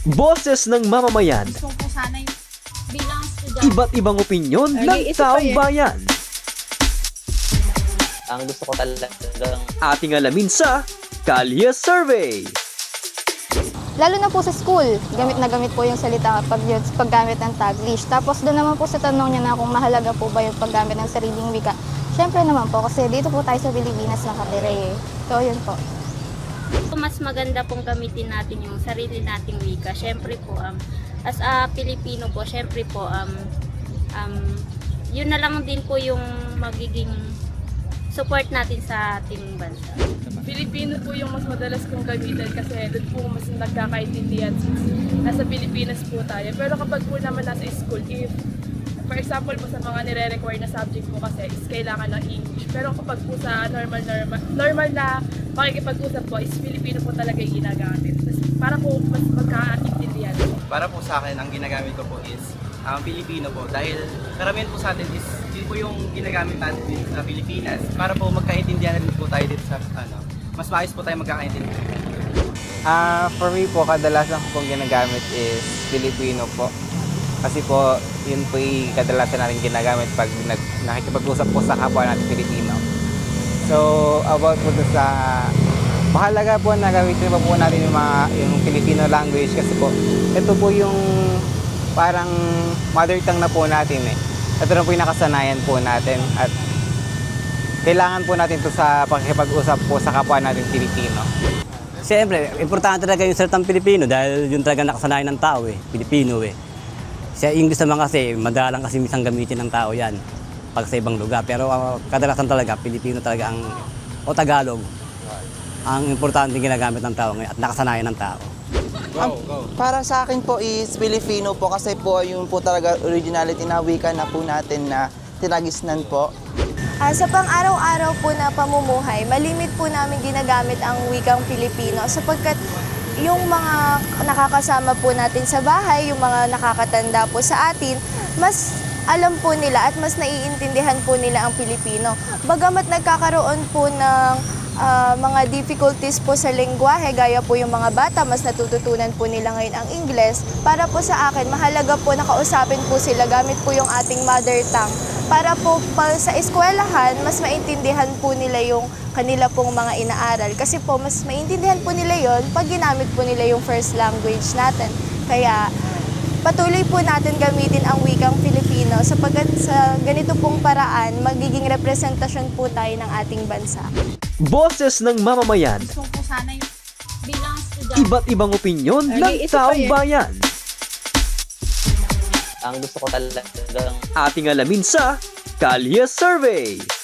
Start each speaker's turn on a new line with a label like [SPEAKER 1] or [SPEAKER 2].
[SPEAKER 1] Boses ng mamamayan,
[SPEAKER 2] Gusto ko sana yung bilang estudyante.
[SPEAKER 1] iba't ibang opinyon ng taong bayan.
[SPEAKER 3] Ang gusto ko talagang
[SPEAKER 1] Ating alamin sa Kalye Survey.
[SPEAKER 4] Lalo na po sa school, gamit na gamit po yung salita paggamit ng Taglish. Tapos doon naman po sa tanong niya na kung mahalaga po ba yung paggamit ng sariling wika. Siyempre naman po kasi dito po tayo sa Pilipinas nakatira eh. So yun po.
[SPEAKER 5] Mas maganda pong gamitin natin yung sarili nating wika. Siyempre po, as a Pilipino po, siyempre po, yun na lang din po yung magiging support natin sa ating bansa.
[SPEAKER 6] Filipino po yung mas madalas kong gamitin kasi doon po mas nagkakaintindihan since nasa Pilipinas po tayo. Pero kapag po naman nasa school, if for example po sa mga nire-require na subject po kasi is kailangan ng English. Pero kapag po sa normal na makikipag-usap po is Filipino po talaga yung ginagamit. Para po mas magkakaintindihan.
[SPEAKER 7] Para po sa akin, ang ginagamit ko po is Filipino po dahil karamihan po sa atin is yun po yung ginagamit natin din sa Pilipinas para po magkaintindihan rin po tayo dito sa mas maayos po tayo magkakaintindihan.
[SPEAKER 8] For me po, kadalasan ko pong ginagamit is Filipino po. Kasi po, yun po yung kadalasan natin ginagamit pag nakikipag-usap po sa kapwa natin Filipino. So, about po sa mahalaga po na gamitin pa po natin yung Filipino language kasi po, ito po yung parang mother tongue na po natin eh. Ito na po yung nakasanayan po natin at kailangan po natin ito sa pakikipag-usap po sa kapwa natin Pilipino.
[SPEAKER 9] Siyempre, importante talaga yung salitang Pilipino dahil yun talaga nakasanayan ng tao eh, Pilipino eh. Sa English naman kasi, madalang kasi minsan gamitin ng tao yan pag sa ibang lugar. Pero kadalasan talaga, Pilipino talaga o Tagalog, ang importante ginagamit ng tao ngayon at nakasanayan ng tao.
[SPEAKER 10] Para sa akin po is Filipino po kasi po yung po talaga originality na wika na po natin na tinagisnan po.
[SPEAKER 11] Sa pang-araw-araw po na pamumuhay, malimit po namin ginagamit ang wikang Pilipino sapagkat yung mga nakakasama po natin sa bahay, yung mga nakakatanda po sa atin, mas alam po nila at mas naiintindihan po nila ang Pilipino. Bagamat nagkakaroon po ng mga difficulties po sa lengguwahe, gaya po yung mga bata, mas natututunan po nila ngayon ang Ingles. Para po sa akin, mahalaga po na kausapin po sila gamit po yung ating mother tongue. Para po sa eskwelahan, mas maintindihan po nila yung kanila pong mga inaaral. Kasi po, mas maintindihan po nila yon pag ginamit po nila yung first language natin. Kaya, patuloy po natin gamitin ang wikang Filipino sapagkat sa ganito pong paraan, magiging representasyon po tayo ng ating bansa.
[SPEAKER 1] Boses ng mamamayan,
[SPEAKER 2] Gusto ko sana yung bilang estudyante.
[SPEAKER 1] iba't ibang opinyon ng taong bayan.
[SPEAKER 3] ang gusto ko talagang
[SPEAKER 1] Ating alamin sa Kalye Survey.